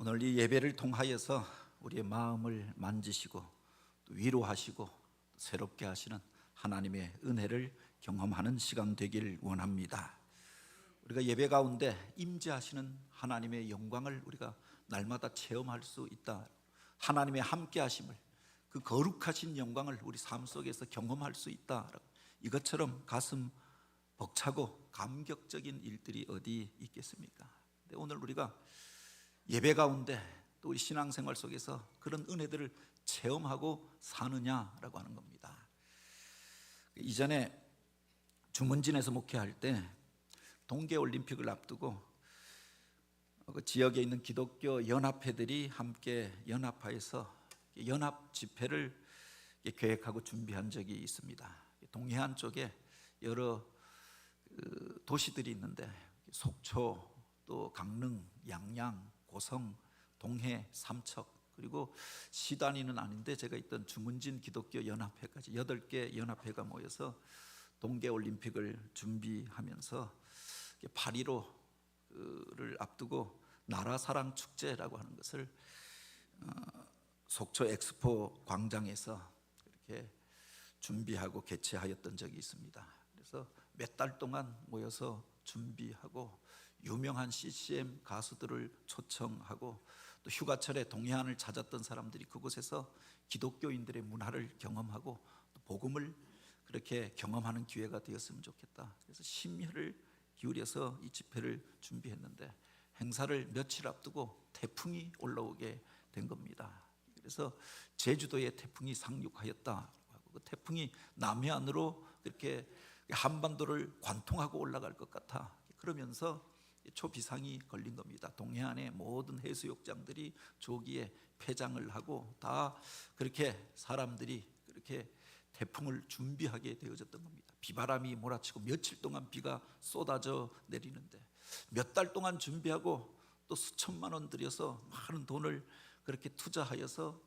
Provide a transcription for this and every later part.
오늘 이 예배를 통하여서 우리의 마음을 만지시고 또 위로하시고 새롭게 하시는 하나님의 은혜를 경험하는 시간 되길 원합니다. 우리가 예배 가운데 임재하시는 하나님의 영광을 우리가 날마다 체험할 수 있다. 하나님의 함께하심을, 그 거룩하신 영광을 우리 삶 속에서 경험할 수 있다. 이것처럼 가슴 벅차고 감격적인 일들이 어디 있겠습니까? 근데 오늘 우리가 예배 가운데 또 우리 신앙생활 속에서 그런 은혜들을 체험하고 사느냐라고 하는 겁니다. 이전에 주문진에서 목회할 때 동계올림픽을 앞두고 그 지역에 있는 기독교 연합회들이 함께 연합하여서 연합 집회를 계획하고 준비한 적이 있습니다. 동해안 쪽에 여러 도시들이 있는데 속초, 또 강릉, 양양, 고성, 동해, 삼척, 그리고 시단위는 아닌데 제가 있던 주문진 기독교 연합회까지 8개 연합회가 모여서 동계올림픽을 준비하면서 8.15를 앞두고 나라사랑 축제라고 하는 것을 속초 엑스포 광장에서 이렇게 준비하고 개최하였던 적이 있습니다. 그래서 몇 달 동안 모여서 준비하고 유명한 CCM 가수들을 초청하고 또 휴가철에 동해안을 찾았던 사람들이 그곳에서 기독교인들의 문화를 경험하고 또 복음을 그렇게 경험하는 기회가 되었으면 좋겠다. 그래서 심혈을 기울여서 이 집회를 준비했는데 행사를 며칠 앞두고 태풍이 올라오게 된 겁니다. 그래서 제주도에 태풍이 상륙하였다. 그 태풍이 남해안으로 그렇게 한반도를 관통하고 올라갈 것 같아. 그러면서 초비상이 걸린 겁니다. 동해안의 모든 해수욕장들이 조기에 폐장을 하고 다 그렇게 사람들이 그렇게 태풍을 준비하게 되어졌던 겁니다. 비바람이 몰아치고 며칠 동안 비가 쏟아져 내리는데 몇 달 동안 준비하고 또 수천만 원 들여서 많은 돈을 그렇게 투자하여서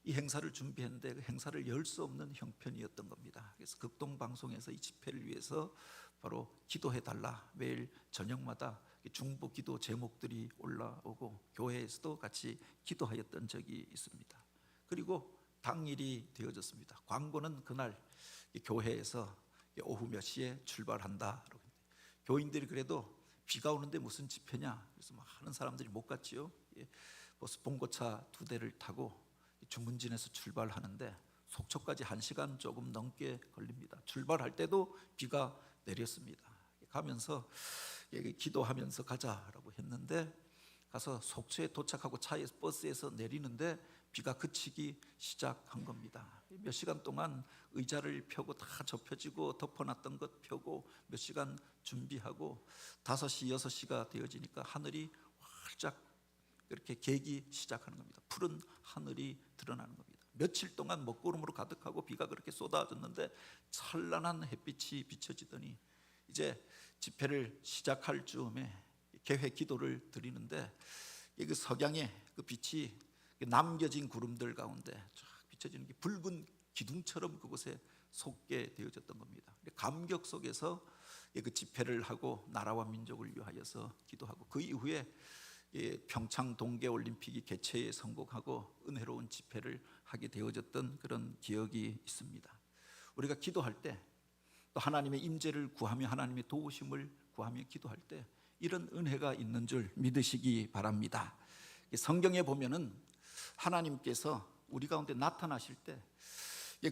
이 행사를 준비했는데 그 행사를 열 수 없는 형편이었던 겁니다. 그래서 극동방송에서 이 집회를 위해서 바로 기도해달라, 매일 저녁마다 중보 기도 제목들이 올라오고 교회에서도 같이 기도하였던 적이 있습니다. 그리고 당일이 되어졌습니다. 광고는 그날 교회에서 오후 몇 시에 출발한다. 교인들이 그래도 비가 오는데 무슨 집회냐, 그래서 많은 사람들이 못 갔지요. 버스 봉고차 2대를 타고 주문진에서 출발하는데 속초까지 1시간 조금 넘게 걸립니다. 출발할 때도 비가 내렸습니다. 가면서 기도하면서 가자라고 했는데 가서 속초에 도착하고 차에서 버스에서 내리는데 비가 그치기 시작한 겁니다. 몇 시간 동안 의자를 펴고 다 접혀지고 덮어놨던 것 펴고 몇 시간 준비하고 5시, 6시가 되어지니까 하늘이 활짝 그렇게 개기 시작하는 겁니다. 푸른 하늘이 드러나는 겁니다. 며칠 동안 먹구름으로 가득하고 비가 그렇게 쏟아졌는데 찬란한 햇빛이 비춰지더니 이제 집회를 시작할 즈음에 개회 기도를 드리는데 그 석양의 그 빛이 남겨진 구름들 가운데 쫙 비춰지는 게 붉은 기둥처럼 그곳에 솟게 되어졌던 겁니다. 감격 속에서 그 집회를 하고 나라와 민족을 위하여서 기도하고 그 이후에 평창 동계올림픽이 개최에 성공하고 은혜로운 집회를 하게 되어졌던 그런 기억이 있습니다. 우리가 기도할 때 또 하나님의 임재를 구하며 하나님의 도우심을 구하며 기도할 때 이런 은혜가 있는 줄 믿으시기 바랍니다. 성경에 보면은 하나님께서 우리 가운데 나타나실 때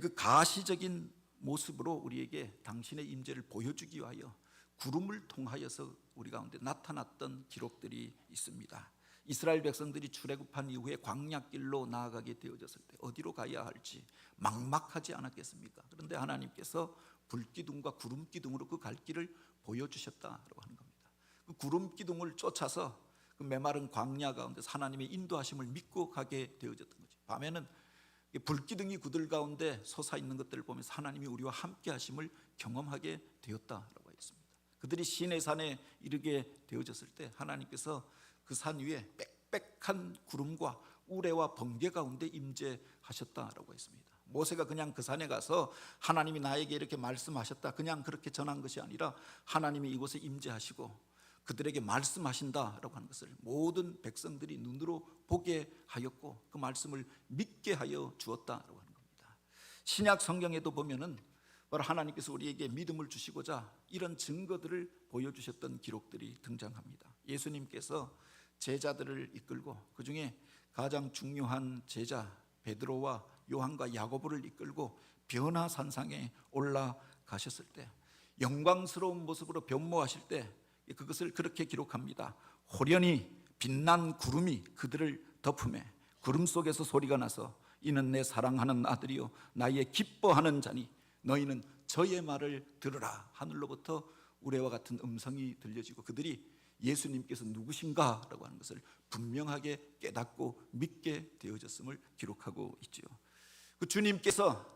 그 가시적인 모습으로 우리에게 당신의 임재를 보여주기 위하여 구름을 통하여서 우리 가운데 나타났던 기록들이 있습니다. 이스라엘 백성들이 출애굽한 이후에 광야길로 나아가게 되어졌을 때 어디로 가야 할지 막막하지 않았겠습니까? 그런데 하나님께서 불기둥과 구름기둥으로 그 갈 길을 보여주셨다라고 하는 겁니다. 그 구름기둥을 쫓아서 그 메마른 광야 가운데서 하나님의 인도하심을 믿고 가게 되어졌던 거죠. 밤에는 불기둥이 그들 가운데 솟아있는 것들을 보면서 하나님이 우리와 함께 하심을 경험하게 되었다라고 했습니다. 그들이 시내산에 이르게 되어졌을 때 하나님께서 그 산 위에 빽빽한 구름과 우레와 번개 가운데 임재하셨다라고 했습니다. 모세가 그냥 그 산에 가서 하나님이 나에게 이렇게 말씀하셨다 그냥 그렇게 전한 것이 아니라 하나님이 이곳에 임재하시고 그들에게 말씀하신다라고 하는 것을 모든 백성들이 눈으로 보게 하였고 그 말씀을 믿게 하여 주었다라고 하는 겁니다. 신약 성경에도 보면은 바로 하나님께서 우리에게 믿음을 주시고자 이런 증거들을 보여주셨던 기록들이 등장합니다. 예수님께서 제자들을 이끌고 그 중에 가장 중요한 제자 베드로와 요한과 야고보를 이끌고 변화산상에 올라가셨을 때 영광스러운 모습으로 변모하실 때 그것을 그렇게 기록합니다. 호련히 빛난 구름이 그들을 덮음에 구름 속에서 소리가 나서 이는 내 사랑하는 아들이요 나의 기뻐하는 자니 너희는 저의 말을 들으라. 하늘로부터 우레와 같은 음성이 들려지고 그들이 예수님께서 누구신가 라고 하는 것을 분명하게 깨닫고 믿게 되어졌음을 기록하고 있죠. 그 주님께서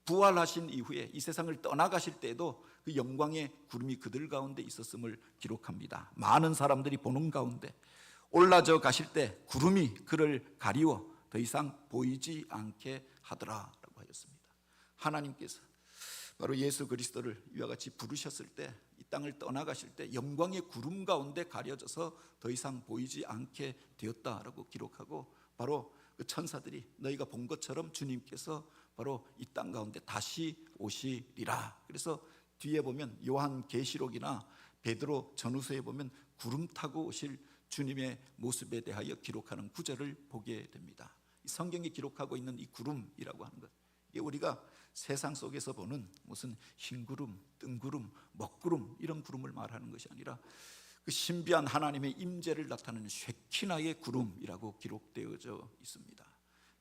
부활하신 이후에 이 세상을 떠나가실 때에도 그 영광의 구름이 그들 가운데 있었음을 기록합니다. 많은 사람들이 보는 가운데 올라져 가실 때 구름이 그를 가리워 더 이상 보이지 않게 하더라라고 하였습니다. 하나님께서 바로 예수 그리스도를 이와 같이 부르셨을 때 이 땅을 떠나가실 때 영광의 구름 가운데 가려져서 더 이상 보이지 않게 되었다라고 기록하고 바로 그 천사들이 너희가 본 것처럼 주님께서 바로 이 땅 가운데 다시 오시리라. 그래서 뒤에 보면 요한계시록이나 베드로 전후서에 보면 구름 타고 오실 주님의 모습에 대하여 기록하는 구절을 보게 됩니다. 이 성경에 기록하고 있는 이 구름이라고 하는 것, 이게 우리가 세상 속에서 보는 무슨 흰구름, 뜬구름, 먹구름 이런 구름을 말하는 것이 아니라 그 신비한 하나님의 임재를 나타내는 쉐키나의 구름이라고 기록되어져 있습니다.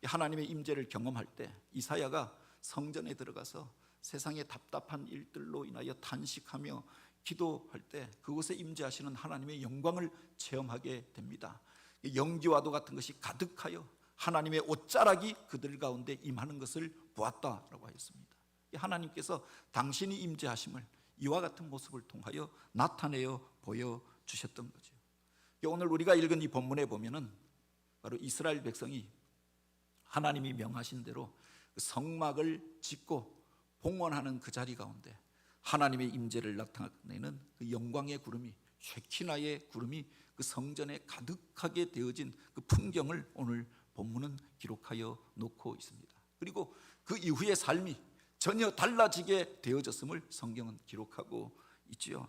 하나님의 임재를 경험할 때 이사야가 성전에 들어가서 세상의 답답한 일들로 인하여 탄식하며 기도할 때 그곳에 임재하시는 하나님의 영광을 체험하게 됩니다. 연기와도 같은 것이 가득하여 하나님의 옷자락이 그들 가운데 임하는 것을 보았다라고 하였습니다. 하나님께서 당신이 임재하심을 이와 같은 모습을 통하여 나타내어 보여주셨던 거죠. 오늘 우리가 읽은 이 본문에 보면은 바로 이스라엘 백성이 하나님이 명하신 대로 성막을 짓고 봉헌하는 그 자리 가운데 하나님의 임재를 나타내는 그 영광의 구름이 쉐키나의 구름이 그 성전에 가득하게 되어진 그 풍경을 오늘 본문은 기록하여 놓고 있습니다. 그리고 그 이후의 삶이 전혀 달라지게 되어졌음을 성경은 기록하고 있지요.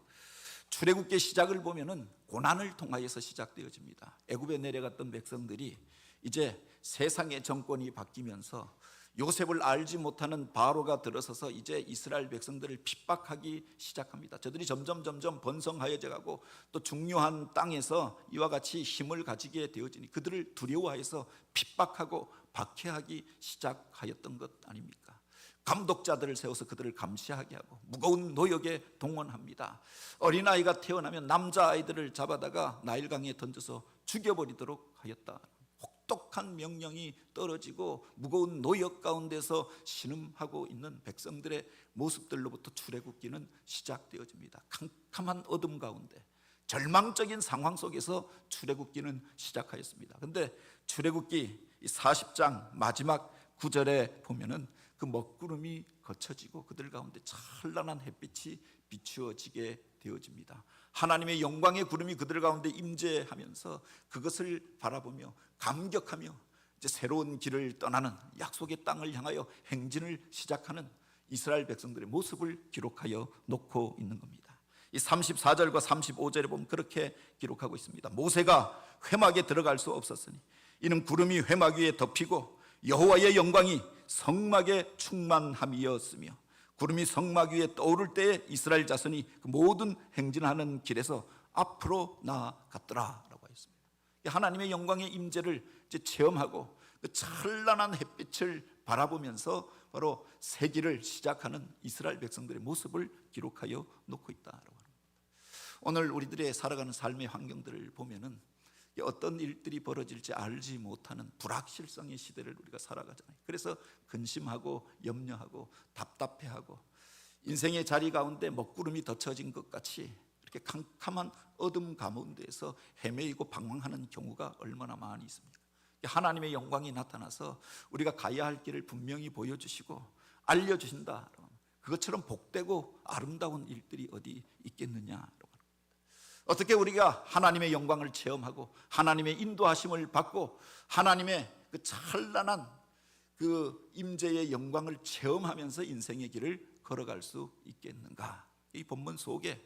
출애굽기 시작을 보면은 고난을 통하여서 시작되어집니다. 애굽에 내려갔던 백성들이 이제 세상의 정권이 바뀌면서 요셉을 알지 못하는 바로가 들어서서 이제 이스라엘 백성들을 핍박하기 시작합니다. 저들이 점점 번성하여져 가고 또 중요한 땅에서 이와 같이 힘을 가지게 되어지니 그들을 두려워해서 핍박하고 박해하기 시작하였던 것 아닙니까? 감독자들을 세워서 그들을 감시하게 하고 무거운 노역에 동원합니다. 어린아이가 태어나면 남자아이들을 잡아다가 나일강에 던져서 죽여버리도록 하였다. 혹독한 명령이 떨어지고 무거운 노역 가운데서 신음하고 있는 백성들의 모습들로부터 출애굽기는 시작되어집니다. 캄캄한 어둠 가운데 절망적인 상황 속에서 출애굽기는 시작하였습니다. 그런데 출애굽기 40장 마지막 9절에 보면은 그 먹구름이 거쳐지고 그들 가운데 찬란한 햇빛이 비추어지게 되어집니다. 하나님의 영광의 구름이 그들 가운데 임재하면서 그것을 바라보며 감격하며 이제 새로운 길을 떠나는 약속의 땅을 향하여 행진을 시작하는 이스라엘 백성들의 모습을 기록하여 놓고 있는 겁니다. 이 34절과 35절에 보면 그렇게 기록하고 있습니다. 모세가 회막에 들어갈 수 없었으니 이는 구름이 회막 위에 덮이고 여호와의 영광이 성막에 충만함이었으며 구름이 성막 위에 떠오를 때에 이스라엘 자손이 그 모든 행진하는 길에서 앞으로 나아갔더라라고 했습니다. 하나님의 영광의 임재를 이제 체험하고 그 찬란한 햇빛을 바라보면서 바로 새 길을 시작하는 이스라엘 백성들의 모습을 기록하여 놓고 있다라고 합니다. 오늘 우리들의 살아가는 삶의 환경들을 보면은 어떤 일들이 벌어질지 알지 못하는 불확실성의 시대를 우리가 살아가잖아요. 그래서 근심하고 염려하고 답답해하고 인생의 자리 가운데 먹구름이 덮쳐진 것 같이 이렇게 캄캄한 어둠 가운데에서 헤매이고 방황하는 경우가 얼마나 많이 있습니까? 하나님의 영광이 나타나서 우리가 가야 할 길을 분명히 보여주시고 알려주신다. 그것처럼 복되고 아름다운 일들이 어디 있겠느냐. 어떻게 우리가 하나님의 영광을 체험하고 하나님의 인도하심을 받고 하나님의 그 찬란한 그 임재의 영광을 체험하면서 인생의 길을 걸어갈 수 있겠는가? 이 본문 속에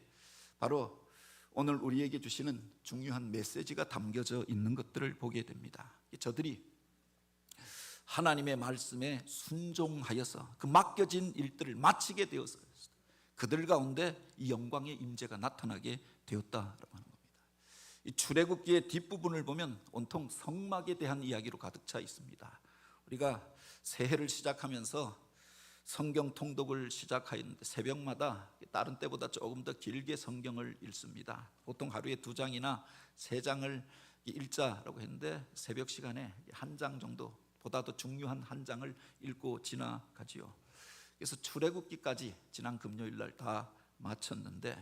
바로 오늘 우리에게 주시는 중요한 메시지가 담겨져 있는 것들을 보게 됩니다. 저들이 하나님의 말씀에 순종하여서 그 맡겨진 일들을 마치게 되어서 그들 가운데 이 영광의 임재가 나타나게 되었다라고 하는 겁니다. 이 출애굽기의 뒷부분을 보면 온통 성막에 대한 이야기로 가득 차 있습니다. 우리가 새해를 시작하면서 성경 통독을 시작하였는데 새벽마다 다른 때보다 조금 더 길게 성경을 읽습니다. 보통 하루에 2장이나 3장을 읽자라고 했는데 새벽 시간에 1장 정도, 보다 더 중요한 1장을 읽고 지나가지요. 그래서 출애굽기까지 지난 금요일 날 다 마쳤는데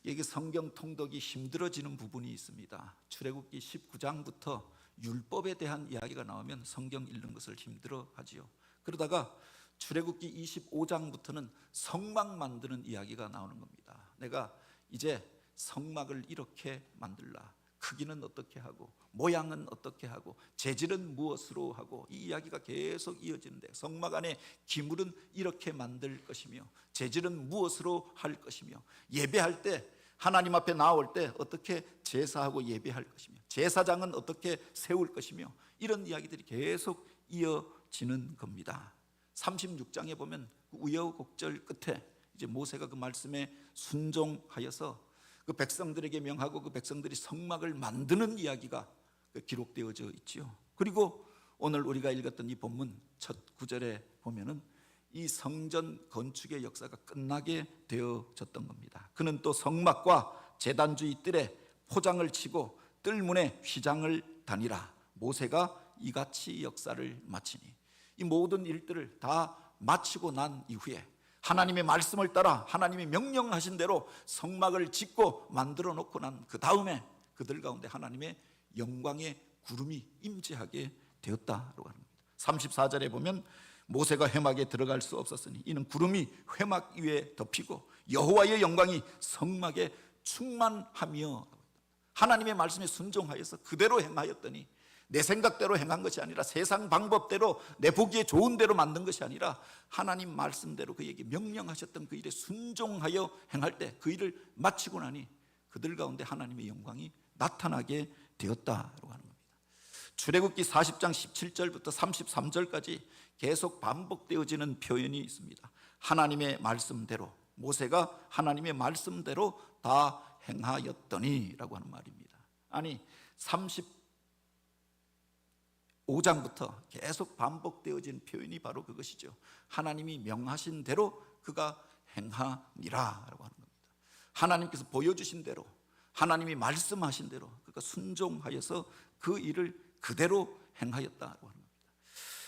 이게 성경 통독이 힘들어지는 부분이 있습니다. 출애굽기 19장부터 율법에 대한 이야기가 나오면 성경 읽는 것을 힘들어하지요. 그러다가 출애굽기 25장부터는 성막 만드는 이야기가 나오는 겁니다. 내가 이제 성막을 이렇게 만들라. 크기는 어떻게 하고 모양은 어떻게 하고 재질은 무엇으로 하고 이 이야기가 계속 이어지는데 성막 안에 기물은 이렇게 만들 것이며 재질은 무엇으로 할 것이며 예배할 때 하나님 앞에 나올 때 어떻게 제사하고 예배할 것이며 제사장은 어떻게 세울 것이며 이런 이야기들이 계속 이어지는 겁니다. 36장에 보면 우여곡절 끝에 이제 모세가 그 말씀에 순종하여서 그 백성들에게 명하고 그 백성들이 성막을 만드는 이야기가 기록되어져 있지요. 그리고 오늘 우리가 읽었던 이 본문 첫 구절에 보면은 이 성전 건축의 역사가 끝나게 되어졌던 겁니다. 그는 또 성막과 제단주의 뜰에 포장을 치고 뜰문에 휘장을 다니라. 모세가 이같이 역사를 마치니 이 모든 일들을 다 마치고 난 이후에 하나님의 말씀을 따라 하나님이 명령하신 대로 성막을 짓고 만들어 놓고 난 그 다음에 그들 가운데 하나님의 영광의 구름이 임재하게 되었다라고 하는 겁니다. 34절에 보면 모세가 회막에 들어갈 수 없었으니 이는 구름이 회막 위에 덮이고 여호와의 영광이 성막에 충만하며 하나님의 말씀에 순종하여서 그대로 행하였더니 내 생각대로 행한 것이 아니라 세상 방법대로 내 보기에 좋은 대로 만든 것이 아니라 하나님 말씀대로 그에게 명령하셨던 그 일에 순종하여 행할 때 그 일을 마치고 나니 그들 가운데 하나님의 영광이 나타나게 되었다라고 하는 겁니다. 출애굽기 40장 17절부터 33절까지 계속 반복되어지는 표현이 있습니다. 하나님의 말씀대로 모세가 하나님의 말씀대로 다 행하였더니라고 하는 말입니다. 아니 35장부터 계속 반복되어진 표현이 바로 그것이죠. 하나님이 명하신 대로 그가 행하니라라고 하는 겁니다. 하나님께서 보여주신 대로 하나님이 말씀하신 대로 그가 순종하여서 그 일을 그대로 행하였다고 하는 겁니다.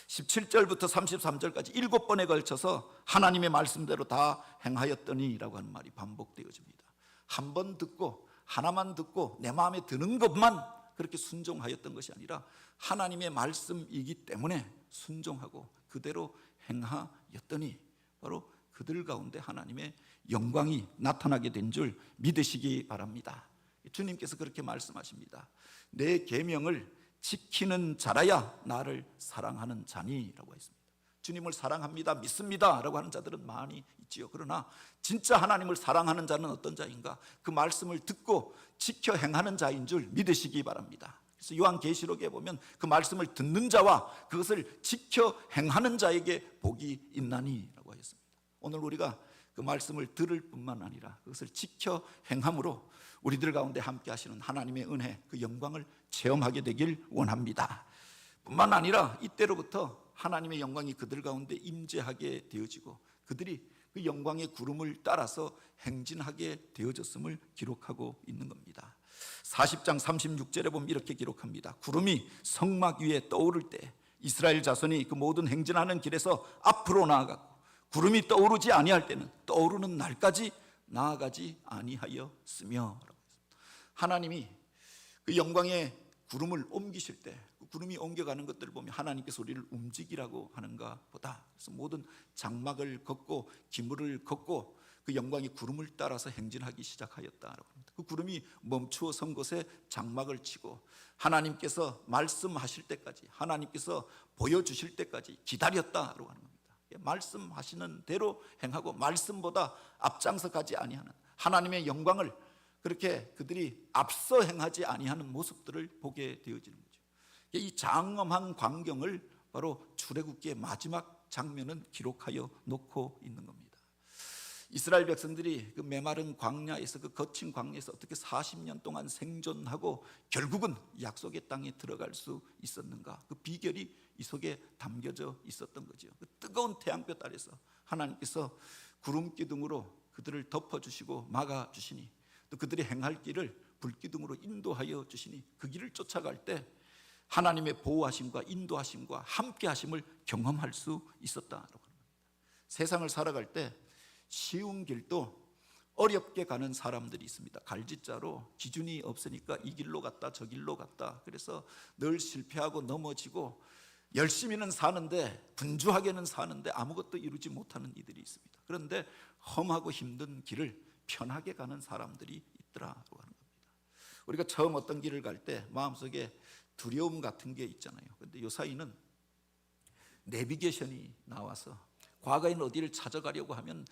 17절부터 33절까지 7번에 걸쳐서 하나님의 말씀대로 다 행하였더니라고 하는 말이 반복되어집니다. 한 번 듣고 하나만 듣고 내 마음에 드는 것만 그렇게 순종하였던 것이 아니라 하나님의 말씀이기 때문에 순종하고 그대로 행하였더니 바로 그들 가운데 하나님의 영광이 나타나게 된 줄 믿으시기 바랍니다. 주님께서 그렇게 말씀하십니다. 내 계명을 지키는 자라야 나를 사랑하는 자니라고 했습니다. 주님을 사랑합니다, 믿습니다 라고 하는 자들은 많이 있지요. 그러나 진짜 하나님을 사랑하는 자는 어떤 자인가? 그 말씀을 듣고 지켜 행하는 자인 줄 믿으시기 바랍니다. 그래서 요한계시록에 보면 그 말씀을 듣는 자와 그것을 지켜 행하는 자에게 복이 있나니라고 하였습니다. 오늘 우리가 그 말씀을 들을 뿐만 아니라 그것을 지켜 행함으로 우리들 가운데 함께 하시는 하나님의 은혜, 그 영광을 체험하게 되길 원합니다. 뿐만 아니라 이때로부터 하나님의 영광이 그들 가운데 임재하게 되어지고 그들이 그 영광의 구름을 따라서 행진하게 되어졌음을 기록하고 있는 겁니다. 40장 36절에 보면 이렇게 기록합니다. 구름이 성막 위에 떠오를 때 이스라엘 자손이 그 모든 행진하는 길에서 앞으로 나아갔고 구름이 떠오르지 아니할 때는 떠오르는 날까지 나아가지 아니하였으며, 하나님이 그 영광의 구름을 옮기실 때 그 구름이 옮겨가는 것들을 보면 하나님께서 우리를 움직이라고 하는가 보다. 그래서 모든 장막을 걷고 기물을 걷고 그 영광이 구름을 따라서 행진하기 시작하였다라고 합니다. 그 구름이 멈추어 선 곳에 장막을 치고 하나님께서 말씀하실 때까지, 하나님께서 보여주실 때까지 기다렸다라고 하는 겁니다. 말씀하시는 대로 행하고 말씀보다 앞장서 가지 아니하는 하나님의 영광을 그렇게 그들이 앞서 행하지 아니하는 모습들을 보게 되어지는 거죠. 이 장엄한 광경을 바로 출애굽기의 마지막 장면은 기록하여 놓고 있는 겁니다. 이스라엘 백성들이 그 메마른 광야에서, 그 거친 광야에서 어떻게 40년 동안 생존하고 결국은 약속의 땅에 들어갈 수 있었는가? 그 비결이 이 속에 담겨져 있었던 거죠. 그 뜨거운 태양볕 아래서 하나님께서 구름 기둥으로 그들을 덮어주시고 막아주시니, 또 그들이 행할 길을 불기둥으로 인도하여 주시니, 그 길을 쫓아갈 때 하나님의 보호하심과 인도하심과 함께하심을 경험할 수 있었다라고 합니다. 세상을 살아갈 때 쉬운 길도 어렵게 가는 사람들이 있습니다. 갈짓자로 기준이 없으니까 이 길로 갔다 저 길로 갔다, 그래서 늘 실패하고 넘어지고 열심히는 사는데, 분주하게는 사는데 아무것도 이루지 못하는 이들이 있습니다. 그런데 험하고 힘든 길을 편하게 가는 사람들이 있더라고 하는 겁니다. 우리가 처음 어떤 길을 갈 때 마음속에 두려움 같은 게 있잖아요. 그런데 요사이는 내비게이션이 나와서 과거에는 어디를 찾아가려고 하면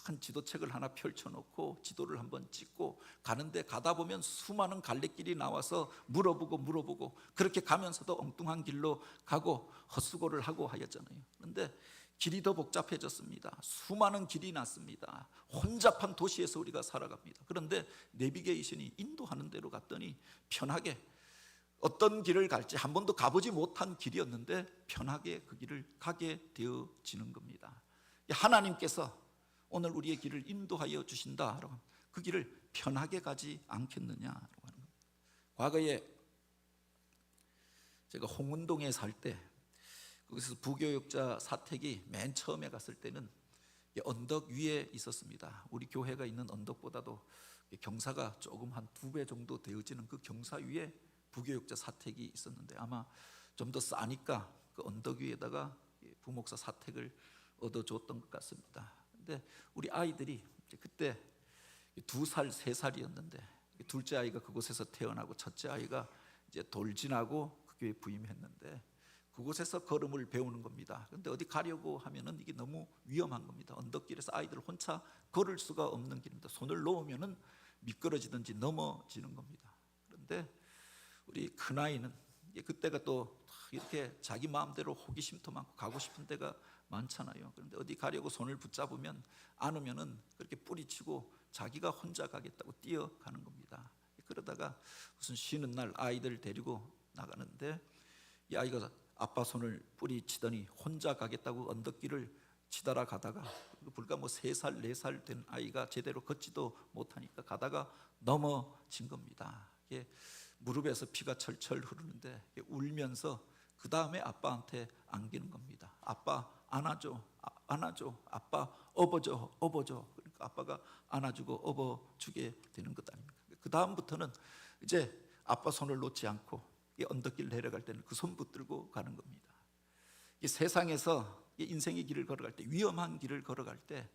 큰 지도책을 하나 펼쳐놓고 지도를 한번 찍고 가는데, 가다 보면 수많은 갈래길이 나와서 물어보고 그렇게 가면서도 엉뚱한 길로 가고 헛수고를 하고 하였잖아요. 그런데 길이 더 복잡해졌습니다. 수많은 길이 났습니다. 혼잡한 도시에서 우리가 살아갑니다. 그런데 내비게이션이 인도하는 대로 갔더니 편하게, 어떤 길을 갈지 한 번도 가보지 못한 길이었는데 편하게 그 길을 가게 되어지는 겁니다. 하나님께서 오늘 우리의 길을 인도하여 주신다라고, 그 길을 편하게 가지 않겠느냐라고 하는 겁니다. 과거에 제가 홍은동에 살 때, 거기서 부교육자 사택이 맨 처음에 갔을 때는 언덕 위에 있었습니다. 우리 교회가 있는 언덕보다도 경사가 조금 한 2배 정도 되어지는 그 경사 위에 부교육자 사택이 있었는데, 아마 좀 더 싸니까 그 언덕 위에다가 부목사 사택을 얻어줬던 것 같습니다. 근데 우리 아이들이 그때 2살, 3살이었는데 둘째 아이가 그곳에서 태어나고 첫째 아이가 이제 돌진하고 그 교회에 부임했는데, 그곳에서 걸음을 배우는 겁니다. 그런데 어디 가려고 하면은 이게 너무 위험한 겁니다. 언덕길에서 아이들 혼자 걸을 수가 없는 길입니다. 손을 놓으면은 미끄러지든지 넘어지는 겁니다. 그런데 우리 큰아이는 그때가 또 이렇게 자기 마음대로 호기심도 많고 가고 싶은 데가 많잖아요. 그런데 어디 가려고 손을 붙잡으면 안으면은 그렇게 뿌리치고 자기가 혼자 가겠다고 뛰어가는 겁니다. 그러다가 무슨 쉬는 날 아이들 데리고 나가는데, 이 아이가 아빠 손을 뿌리치더니 혼자 가겠다고 언덕길을 치달아 가다가, 불과 3살, 4살 된 아이가 제대로 걷지도 못하니까 가다가 넘어진 겁니다. 무릎에서 피가 철철 흐르는데 울면서 그 다음에 아빠한테 안기는 겁니다. 아빠 안아줘, 안아줘, 아빠 업어줘, 업어줘. 그러니까 아빠가 안아주고 업어주게 되는 것 아닙니까? 그 다음부터는 이제 아빠 손을 놓지 않고 이 언덕길 내려갈 때는 그 손 붙들고 가는 겁니다. 이 세상에서 인생의 길을 걸어갈 때, 위험한 길을 걸어갈 때,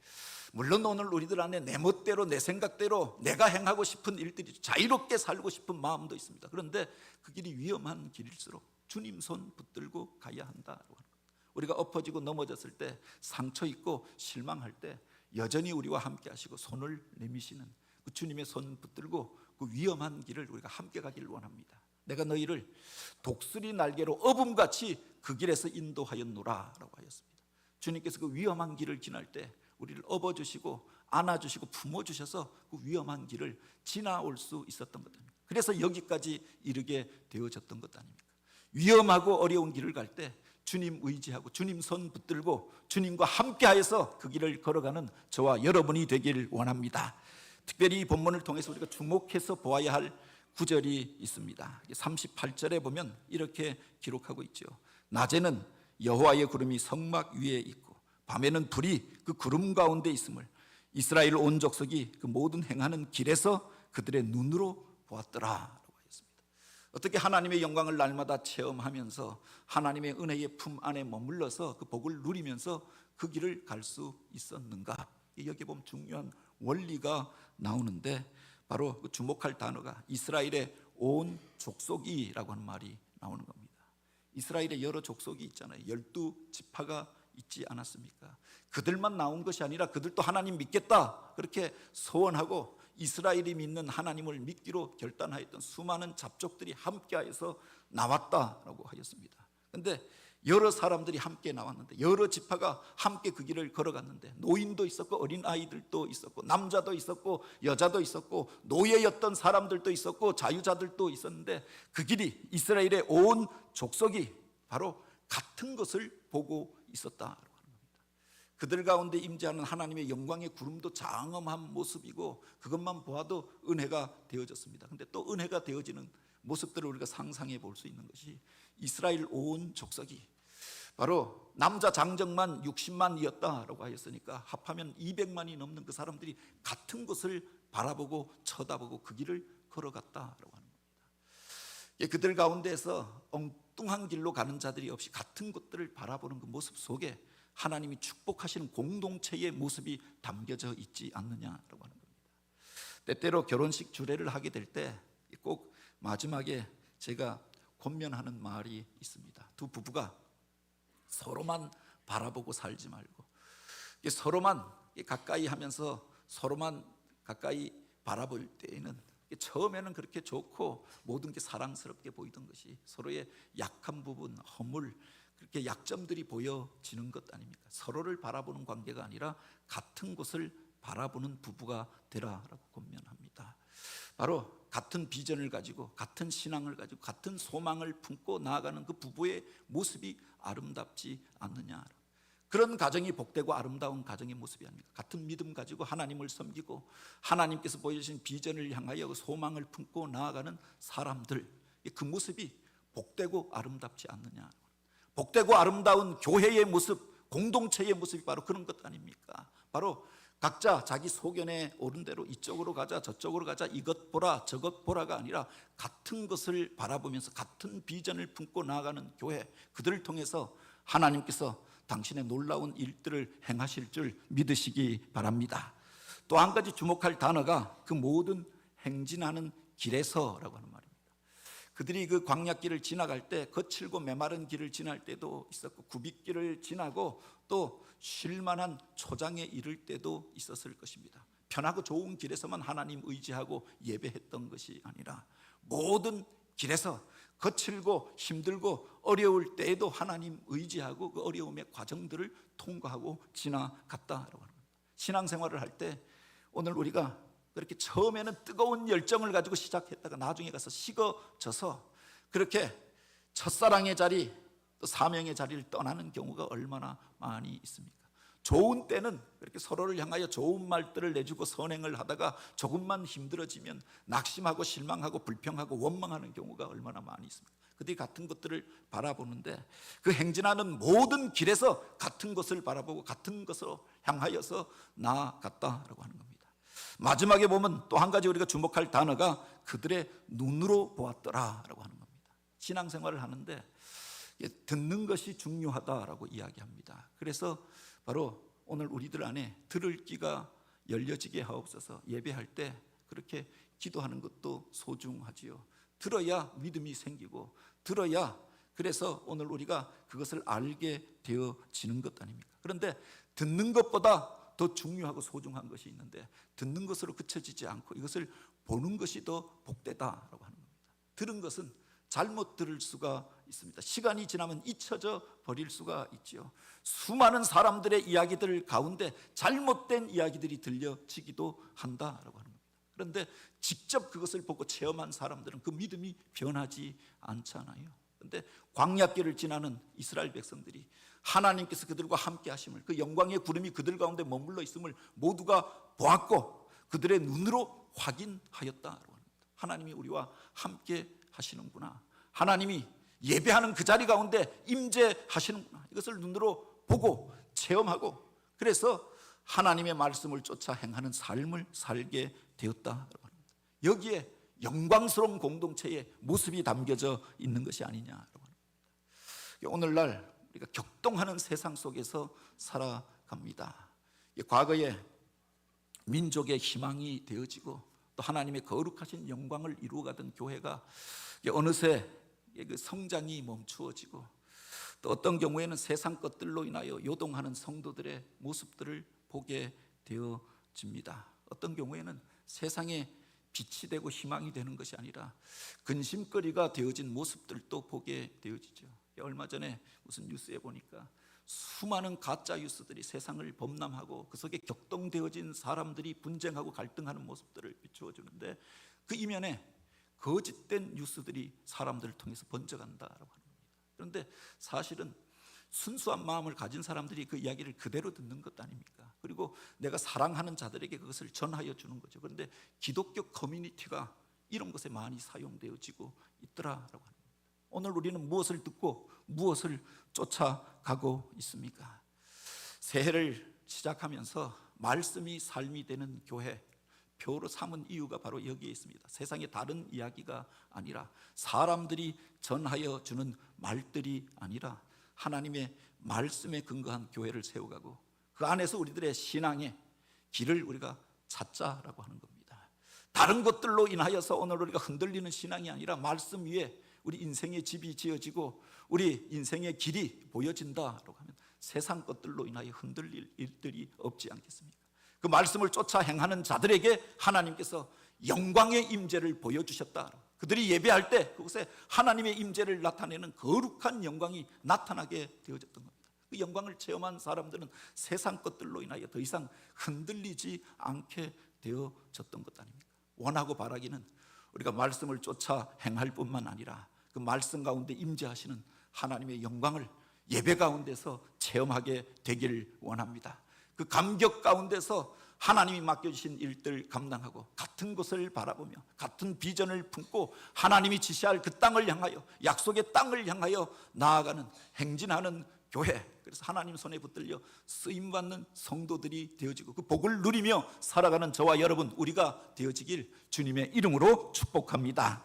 물론 오늘 우리들 안에 내 멋대로 내 생각대로 내가 행하고 싶은 일들이, 자유롭게 살고 싶은 마음도 있습니다. 그런데 그 길이 위험한 길일수록 주님 손 붙들고 가야 한다고 하는 겁니다. 우리가 엎어지고 넘어졌을 때, 상처 있고 실망할 때 여전히 우리와 함께 하시고 손을 내미시는 그 주님의 손 붙들고 그 위험한 길을 우리가 함께 가기를 원합니다. 내가 너희를 독수리 날개로 어음같이 그 길에서 인도하였노라 라고 하였습니다. 주님께서 그 위험한 길을 지날 때 우리를 업어주시고 안아주시고 품어주셔서 그 위험한 길을 지나올 수 있었던 것 아닙니까? 그래서 여기까지 이르게 되어졌던 것 아닙니까? 위험하고 어려운 길을 갈 때 주님 의지하고 주님 손 붙들고 주님과 함께하여서 그 길을 걸어가는 저와 여러분이 되기를 원합니다. 특별히 이 본문을 통해서 우리가 주목해서 보아야 할 구절이 있습니다. 38절에 보면 이렇게 기록하고 있죠. 낮에는 여호와의 구름이 성막 위에 있고 밤에는 불이 그 구름 가운데 있음을 이스라엘 온 족속이 그 모든 행하는 길에서 그들의 눈으로 보았더라 라고 하였습니다. 어떻게 하나님의 영광을 날마다 체험하면서 하나님의 은혜의 품 안에 머물러서 그 복을 누리면서 그 길을 갈 수 있었는가? 여기 보면 중요한 원리가 나오는데 바로 그 주목할 단어가 이스라엘의 온 족속이라고 하는 말이 나오는 겁니다. 이스라엘의 여러 족속이 있잖아요. 12지파가 있지 않았습니까? 그들만 나온 것이 아니라 그들도 하나님 믿겠다 그렇게 소원하고 이스라엘이 믿는 하나님을 믿기로 결단하였던 수많은 잡족들이 함께하여서 나왔다라고 하였습니다. 그런데 여러 사람들이 함께 나왔는데, 여러 지파가 함께 그 길을 걸어갔는데, 노인도 있었고 어린 아이들도 있었고 남자도 있었고 여자도 있었고 노예였던 사람들도 있었고 자유자들도 있었는데, 그 길이 이스라엘의 온 족속이 바로 같은 것을 보고 있었다라고 하는 겁니다. 그들 가운데 임재하는 하나님의 영광의 구름도 장엄한 모습이고 그것만 보아도 은혜가 되어졌습니다. 그런데 또 은혜가 되어지는 모습들을 우리가 상상해 볼 수 있는 것이 이스라엘 온 족속이 바로 남자 장정만 60만이었다라고 하였으니까 합하면 200만이 넘는 그 사람들이 같은 것을 바라보고 쳐다보고 그 길을 걸어갔다라고 하는 겁니다. 그들 가운데에서 엉뚱한 길로 가는 자들이 없이 같은 것들을 바라보는 그 모습 속에 하나님이 축복하시는 공동체의 모습이 담겨져 있지 않느냐라고 하는 겁니다. 때때로 결혼식 주례를 하게 될 때 꼭 마지막에 제가 권면하는 말이 있습니다. 두 부부가 서로만 바라보고 살지 말고 서로만 가까이 하면서 서로만 가까이 바라볼 때에는 처음에는 그렇게 좋고 모든 게 사랑스럽게 보이던 것이 서로의 약한 부분, 허물, 그렇게 약점들이 보여지는 것 아닙니까? 서로를 바라보는 관계가 아니라 같은 곳을 바라보는 부부가 되라라고 권면합니다. 바로 같은 비전을 가지고 같은 신앙을 가지고 같은 소망을 품고 나아가는 그 부부의 모습이 아름답지 않느냐. 그런 가정이 복되고 아름다운 가정의 모습이 아닙니까? 같은 믿음 가지고 하나님을 섬기고 하나님께서 보여주신 비전을 향하여 소망을 품고 나아가는 사람들, 그 모습이 복되고 아름답지 않느냐. 복되고 아름다운 교회의 모습, 공동체의 모습이 바로 그런 것 아닙니까? 바로 각자 자기 소견에 오른 대로 이쪽으로 가자 저쪽으로 가자 이것 보라 저것 보라가 아니라 같은 것을 바라보면서 같은 비전을 품고 나아가는 교회, 그들을 통해서 하나님께서 당신의 놀라운 일들을 행하실 줄 믿으시기 바랍니다. 또 한 가지 주목할 단어가 그 모든 행진하는 길에서라고 하는 말입니다. 그들이 그 광야길을 지나갈 때 거칠고 메마른 길을 지날 때도 있었고 굽이길을 지나고 또 쉴만한 초장에 이를 때도 있었을 것입니다. 편하고 좋은 길에서만 하나님 의지하고 예배했던 것이 아니라 모든 길에서 거칠고 힘들고 어려울 때에도 하나님 의지하고 그 어려움의 과정들을 통과하고 지나갔다라고 합니다. 신앙생활을 할 때 오늘 우리가 그렇게 처음에는 뜨거운 열정을 가지고 시작했다가 나중에 가서 식어져서 그렇게 첫사랑의 자리 또 사명의 자리를 떠나는 경우가 얼마나 많이 있습니까? 좋은 때는 그렇게 서로를 향하여 좋은 말들을 내주고 선행을 하다가 조금만 힘들어지면 낙심하고 실망하고 불평하고 원망하는 경우가 얼마나 많이 있습니까? 그들이 같은 것들을 바라보는데 그 행진하는 모든 길에서 같은 것을 바라보고 같은 것으로 향하여서 나아갔다라고 하는 겁니다. 마지막에 보면 또 한 가지 우리가 주목할 단어가 그들의 눈으로 보았더라라고 하는 겁니다. 신앙생활을 하는데 듣는 것이 중요하다라고 이야기합니다. 그래서 바로 오늘 우리들 안에 들을 귀가 열려지게 하옵소서. 예배할 때 그렇게 기도하는 것도 소중하지요. 들어야 믿음이 생기고 들어야 그래서 오늘 우리가 그것을 알게 되어지는 것 아닙니까? 그런데 듣는 것보다 더 중요하고 소중한 것이 있는데 듣는 것으로 그쳐지지 않고 이것을 보는 것이 더 복되다라고 하는 겁니다. 들은 것은 잘못 들을 수가 있습니다. 시간이 지나면 잊혀져 버릴 수가 있죠. 수많은 사람들의 이야기들 가운데 잘못된 이야기들이 들려지기도 한다라고 하는 겁니다. 그런데 직접 그것을 보고 체험한 사람들은 그 믿음이 변하지 않잖아요. 그런데 광야길을 지나는 이스라엘 백성들이 하나님께서 그들과 함께 하심을, 그 영광의 구름이 그들 가운데 머물러 있음을 모두가 보았고 그들의 눈으로 확인하였다라고 합니다. 하나님이 우리와 함께 하시는구나, 하나님이 예배하는 그 자리 가운데 임재하시는구나, 이것을 눈으로 보고 체험하고 그래서 하나님의 말씀을 쫓아 행하는 삶을 살게 되었다라고 합니다. 여기에 영광스러운 공동체의 모습이 담겨져 있는 것이 아니냐라고 합니다. 오늘날 우리가 격동하는 세상 속에서 살아갑니다. 과거에 민족의 희망이 되어지고 또 하나님의 거룩하신 영광을 이루어가던 교회가 어느새 그 성장이 멈추어지고 또 어떤 경우에는 세상 것들로 인하여 요동하는 성도들의 모습들을 보게 되어집니다. 어떤 경우에는 세상에 빛이 되고 희망이 되는 것이 아니라 근심거리가 되어진 모습들도 보게 되어지죠. 얼마 전에 무슨 뉴스에 보니까 수많은 가짜 뉴스들이 세상을 범람하고 그 속에 격동되어진 사람들이 분쟁하고 갈등하는 모습들을 비추어 주는데 그 이면에 거짓된 뉴스들이 사람들을 통해서 번져간다라고 하는 겁니다. 그런데 사실은 순수한 마음을 가진 사람들이 그 이야기를 그대로 듣는 것 아닙니까? 그리고 내가 사랑하는 자들에게 그것을 전하여 주는 거죠. 그런데 기독교 커뮤니티가 이런 것에 많이 사용되어지고 있더라라고 합니다. 오늘 우리는 무엇을 듣고 무엇을 쫓아가고 있습니까? 새해를 시작하면서 말씀이 삶이 되는 교회 표로 삼은 이유가 바로 여기에 있습니다. 세상의 다른 이야기가 아니라 사람들이 전하여 주는 말들이 아니라 하나님의 말씀에 근거한 교회를 세워가고 그 안에서 우리들의 신앙의 길을 우리가 찾자라고 하는 겁니다. 다른 것들로 인하여서 오늘 우리가 흔들리는 신앙이 아니라 말씀 위에 우리 인생의 집이 지어지고 우리 인생의 길이 보여진다라고 하면 세상 것들로 인하여 흔들릴 일들이 없지 않겠습니까? 그 말씀을 쫓아 행하는 자들에게 하나님께서 영광의 임재를 보여주셨다. 그들이 예배할 때 그곳에 하나님의 임재를 나타내는 거룩한 영광이 나타나게 되어졌던 겁니다. 그 영광을 체험한 사람들은 세상 것들로 인하여 더 이상 흔들리지 않게 되어졌던 것 아닙니까? 원하고 바라기는 우리가 말씀을 쫓아 행할 뿐만 아니라 그 말씀 가운데 임재하시는 하나님의 영광을 예배 가운데서 체험하게 되기를 원합니다. 그 감격 가운데서 하나님이 맡겨주신 일들 감당하고 같은 곳을 바라보며 같은 비전을 품고 하나님이 지시할 그 땅을 향하여 약속의 땅을 향하여 나아가는 행진하는 교회, 그래서 하나님 손에 붙들려 쓰임받는 성도들이 되어지고 그 복을 누리며 살아가는 저와 여러분 우리가 되어지길 주님의 이름으로 축복합니다.